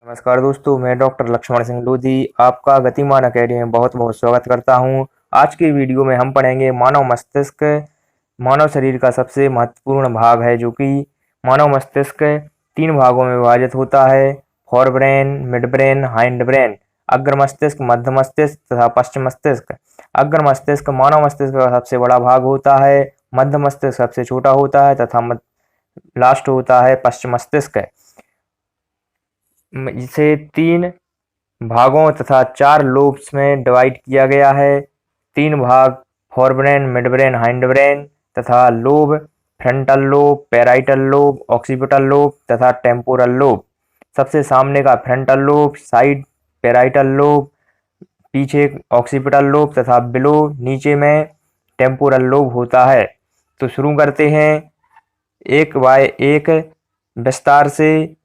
नमस्कार दोस्तों, मैं डॉक्टर लक्ष्मण सिंह लोधी आपका गतिमान अकेडमी में बहुत बहुत स्वागत करता हूं। आज की वीडियो में हम पढ़ेंगे मानव मस्तिष्क। मानव शरीर का सबसे महत्वपूर्ण भाग है, जो कि मानव मस्तिष्क 3 भागों में विभाजित होता है: fore brain, mid brain, hind brain. अग्र मस्तिष्क, मध्य मस्तिष्क तथा पश्च मस्तिष्क। अग्र मस्तिष्क मानव मस्तिष्क का सबसे बड़ा भाग होता है, मध्य मस्तिष्क सबसे छोटा होता है तथा लास्ट होता है पश्च मस्तिष्क। इसे 3 भागों तथा 4 लोब्स में डिवाइड किया गया है। 3 भाग: forebrain, mid brain, hind brain तथा lobe: frontal lobe, parietal lobe, occipital lobe तथा टेम्पोरल लोब। सबसे सामने का frontal lobe, side parietal lobe, पीछे ऑक्सीपिटल लोब तथा बिलो नीचे में टेम्पोरल लोब होता है। तो शुरू करते हैं एक बाय एक विस्तार से।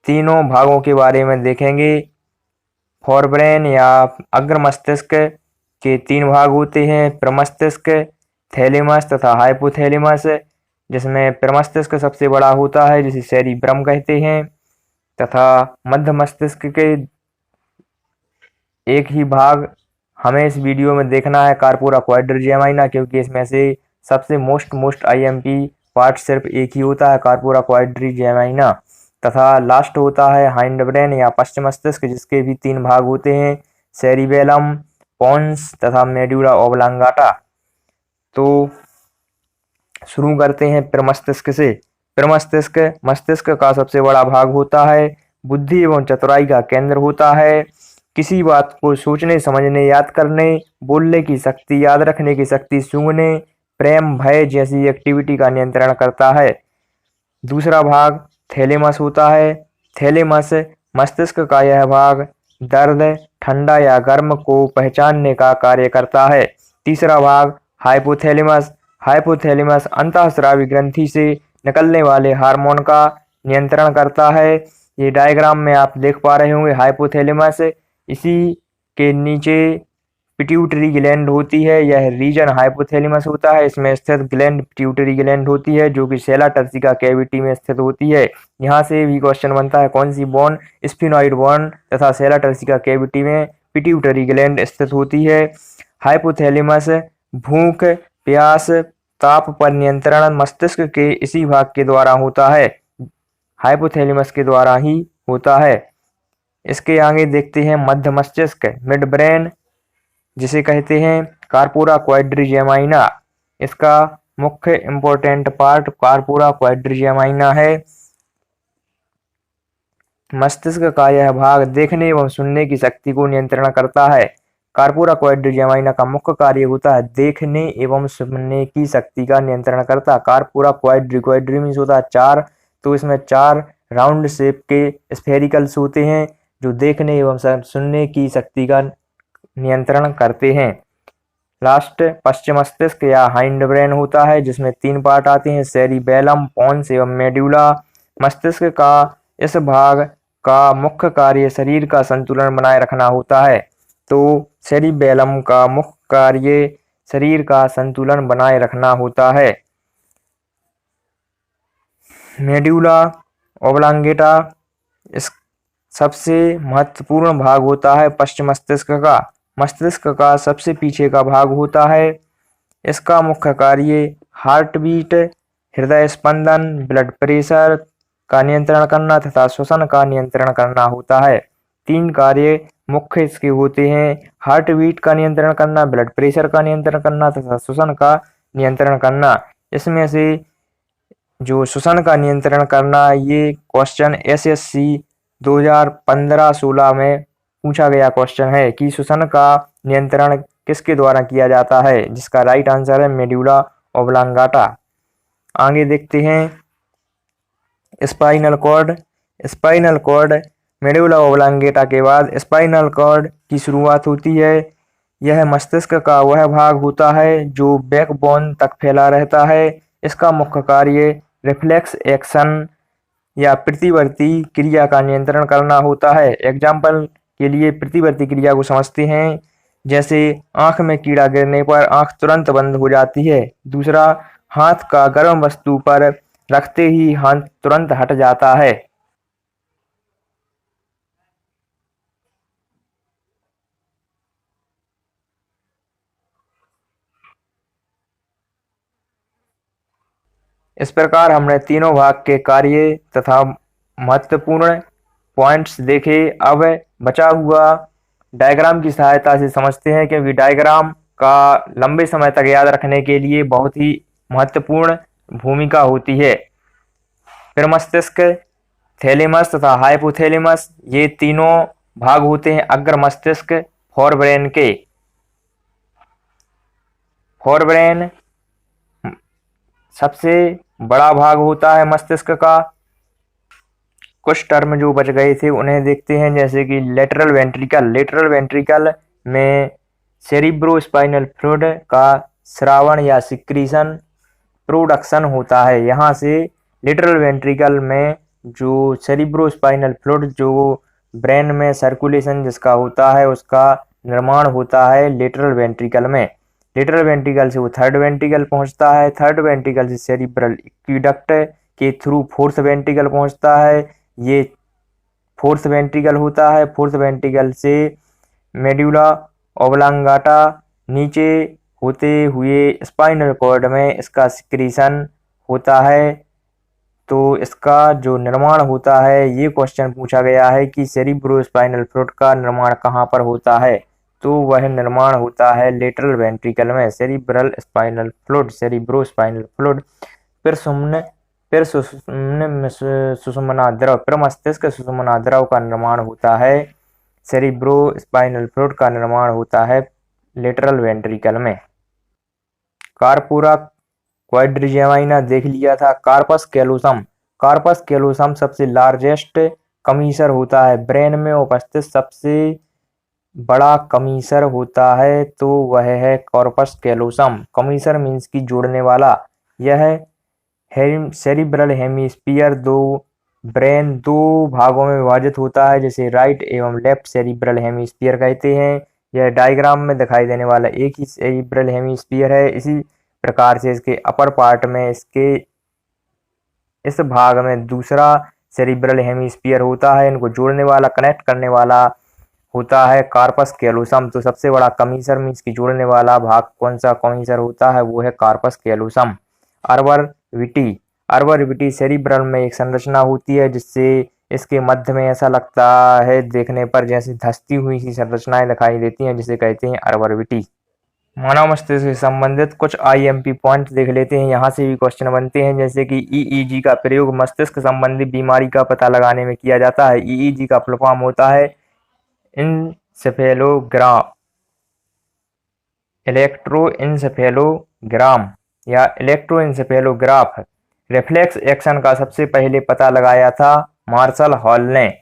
तीनों भागों के बारे में देखेंगे। फोरब्रेन या अग्र मस्तिष्क के 3 भाग होते हैं: प्रमस्तिष्क, थैलेमस तथा हाइपोथैलेमस, जिसमें प्रमस्तिष्क सबसे बड़ा होता है, जिसे सेरिब्रम कहते हैं, तथा मध्य मस्तिष्क के एक ही भाग हमें इस वीडियो में देखना है, कार्पोरा क्वाड्रिजेमाइना, क्योंकि इसमें से सबसे मोस्ट आईएमपी पार्ट सिर्फ एक ही होता है, कार्पोरा क्वाड्रिजेमाइना। तथा लास्ट होता है हाइंड ब्रेन या पश्च मस्तिष्क, जिसके भी 3 भाग होते हैं: सेरिबेलम, पोन्स तथा मेडुला ओब्लांगाटा। तो शुरू करते हैं प्रमस्तिष्क से। प्रमस्तिष्क मस्तिष्क का सबसे बड़ा भाग होता है, बुद्धि एवं चतुराई का केंद्र होता है। किसी बात को सोचने, समझने, याद करने, बोलने की शक्ति, याद रखने की शक्ति, सूंघने, प्रेम, भय जैसी एक्टिविटी का नियंत्रण करता है। दूसरा भाग थैलेमस होता है। थैलेमस मस्तिष्क का यह भाग दर्द, ठंडा या गर्म को पहचानने का कार्य करता है। तीसरा भाग हाइपोथैलेमस। हाइपोथैलेमस अंतःस्रावी ग्रंथि से निकलने वाले हार्मोन का नियंत्रण करता है। ये डायग्राम में आप देख पा रहे होंगे हाइपोथैलेमस। इसी के नीचे पिट्यूटरी ग्लैंड होती है, यह रीजन हाइपोथैलेमस होता है। इसमें स्थित ग्लैंड पिट्यूटरी ग्लैंड होती है, जो कि सेला टर्सिका कैविटी में स्थित होती है। यहाँ से भी क्वेश्चन बनता है, कौन सी बोन, स्फिनॉइड बोन तथा सेला टर्सिका कैविटी में पिट्यूटरी ग्लैंड स्थित होती है। हाइपोथैलेमस भूख, प्यास, ताप पर नियंत्रण मस्तिष्क के इसी भाग के द्वारा होता है, हाइपोथैलेमस के द्वारा ही होता है। इसके आगे देखते हैं मध्य मस्तिष्क, मिड ब्रेन, जिसे कहते हैं कार्पोरा क्वाड्रिजेमाइना। इसका मुख्य इंपॉर्टेंट पार्ट कार्पोरा क्वाड्रिजेमाइना है। मस्तिष्क का यह भाग देखने एवं सुनने की शक्ति को नियंत्रण करता है। कार्पोरा क्वाड्रिजेमाइना का मुख्य कार्य होता है देखने एवं सुनने की शक्ति का नियंत्रण करता। कार्पोरा क्वाड्री मीन्स होता है 4, तो इसमें 4 राउंड शेप के स्फेरिकल्स होते हैं, जो देखने एवं सुनने की शक्ति का नियंत्रण करते हैं। लास्ट पश्चिम मस्तिष्क या हाइंड ब्रेन होता है, जिसमें 3 पार्ट आते हैं: सेरिबेलम, पोन्स एवं मेडुला। मस्तिष्क का इस भाग का मुख्य कार्य शरीर का संतुलन बनाए रखना होता है। तो सेरिबेलम का मुख्य कार्य शरीर का संतुलन बनाए रखना होता है। मेडुला ओब्लांगेटा इस सबसे महत्वपूर्ण भाग होता है पश्चिम मस्तिष्क का। मस्तिष्क का सबसे पीछे का भाग होता है। इसका मुख्य कार्य हार्ट बीट, हृदय स्पंदन, ब्लड प्रेशर का नियंत्रण करना तथा श्वसन का नियंत्रण करना होता है। 3 कार्य मुख्य इसके होते हैं: हार्ट बीट का नियंत्रण करना, ब्लड प्रेशर का नियंत्रण करना तथा श्वसन का नियंत्रण करना। इसमें से जो श्वसन का नियंत्रण करना, ये क्वेश्चन SSC 2015-16 में पूछा गया क्वेश्चन है कि श्वसन का नियंत्रण किसके द्वारा किया जाता है, जिसका राइट आंसर है मेडुला ओब्लांगाटा। आगे देखते हैं spinal cord. Spinal cord medulla oblongata के बाद स्पाइनल कॉर्ड की शुरुआत होती है। यह मस्तिष्क का वह भाग होता है जो बैकबोन तक फैला रहता है। इसका मुख्य कार्य रिफ्लेक्स एक्शन या प्रतिवर्ती क्रिया का नियंत्रण करना होता है। एग्जाम्पल के लिए प्रतिवर्ती क्रिया को समझते हैं, जैसे आंख में कीड़ा गिरने पर आंख तुरंत बंद हो जाती है। दूसरा, हाथ का गर्म वस्तु पर रखते ही हाथ तुरंत हट जाता है। इस प्रकार हमने तीनों भाग के कार्य तथा महत्वपूर्ण पॉइंट्स देखे। अब बचा हुआ डायग्राम की सहायता से समझते हैं, क्योंकि डायग्राम का लंबे समय तक याद रखने के लिए बहुत ही महत्वपूर्ण भूमिका होती है। फिर मस्तिष्क, थैलेमस तथा हाइपोथैलेमस, ये तीनों भाग होते हैं अग्र मस्तिष्क फोरब्रेन के। फोरब्रेन सबसे बड़ा भाग होता है मस्तिष्क का। कुछ टर्म जो बच गए थे उन्हें देखते हैं, जैसे कि लेटरल वेंट्रिकल। लेटरल वेंट्रिकल में सेरिब्रोस्पाइनल फ्लूइड का स्रावण या सिक्रीशन प्रोडक्शन होता है। यहाँ से लेटरल वेंट्रिकल में जो सेरिब्रोस्पाइनल फ्लूइड जो ब्रेन में सर्कुलेशन जिसका होता है उसका निर्माण होता है लेटरल वेंट्रिकल में। लेटरल वेंट्रिकल से वो थर्ड वेंट्रिकल पहुंचता है, थर्ड वेंट्रिकल से सेरिब्रल एक्वीडक्ट के थ्रू फोर्थ वेंट्रिकल पहुंचता है, ये फोर्थ वेंट्रिकल होता है। फोर्थ वेंट्रिकल से मेडुला ओब्लांगाटा नीचे होते हुए स्पाइनल कॉर्ड में इसका सिक्रीशन होता है। तो इसका जो निर्माण होता है, ये क्वेश्चन पूछा गया है कि सेरिब्रोस्पाइनल फ्लूइड का निर्माण कहाँ पर होता है, तो वह निर्माण होता है लेटरल वेंट्रिकल में। Cerebral spinal fluid, cerebrospinal fluid. फिर सुषुम्ना द्रव, फिर मस्तिष्क सुषुम्ना द्रव का निर्माण होता है। सेरिब्रोस्पाइनल फ्लूइड का निर्माण होता है लेटरल वेंट्रिकल में। कार्पोरा क्वाड्रिजेमाइना देख लिया था। कार्पस कैलोसम, कार्पस कैलोसम सबसे लार्जेस्ट कमीसर होता है, ब्रेन में उपस्थित सबसे बड़ा कमीसर होता है, तो वह है कॉर्पस कैलोसम। कमीसर मीन्स की जोड़ने वाला। यह सेरिब्रल हेमिस्फीयर ब्रेन दो भागों में विभाजित होता है, जैसे राइट एवं लेफ्ट सेरिब्रल हेमिस्फीयर कहते हैं। यह डायग्राम में दिखाई देने वाला एक ही सेरिब्रल हेमिस्फीयर है। इसी प्रकार से इसके अपर पार्ट में इसके इस भाग में दूसरा सेरिब्रल हेमिस्फीयर होता है। इनको जोड़ने वाला, कनेक्ट करने वाला होता है कार्पस कैलोसम। तो सबसे बड़ा कमीसर मीन्स की जोड़ने वाला भाग कौन सा कमीसर होता है, वो है corpus callosum. Arbor vitae, arbor vitae cerebral में एक संरचना होती है, जिससे इसके मध्य में ऐसा लगता है देखने पर जैसे धंसती हुई सी संरचनाएं दिखाई देती हैं, जिसे कहते हैं अर्बर विटी। मानव मस्तिष्क से संबंधित कुछ आईएमपी पॉइंट देख लेते हैं, यहाँ से भी क्वेश्चन बनते हैं। जैसे कि ईईजी का प्रयोग मस्तिष्क संबंधी बीमारी का पता लगाने में किया जाता है। ईईजी का फुल फॉर्म होता है इंसेफेलोग्राम, इलेक्ट्रोइंसेफेलोग्राम या इलेक्ट्रोइंसेफेलोग्राफ। रिफ्लेक्स एक्शन का सबसे पहले पता लगाया था मार्शल हॉल ने।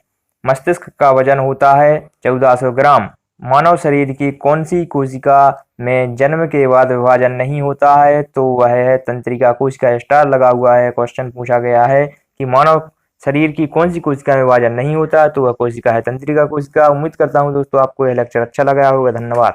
मस्तिष्क का वजन होता है 1400 ग्राम। मानव शरीर की कौन सी कोशिका में जन्म के बाद विभाजन नहीं होता है, तो वह है तंत्रिका कोशिका। स्टार लगा हुआ है। क्वेश्चन पूछा गया है कि मानव शरीर की कौन सी कोशिका में विभाजन नहीं होता, तो वह कोशिका है तंत्रिका कोशिका। उम्मीद करता हूं दोस्तों आपको यह लेक्चर अच्छा लगा होगा। धन्यवाद।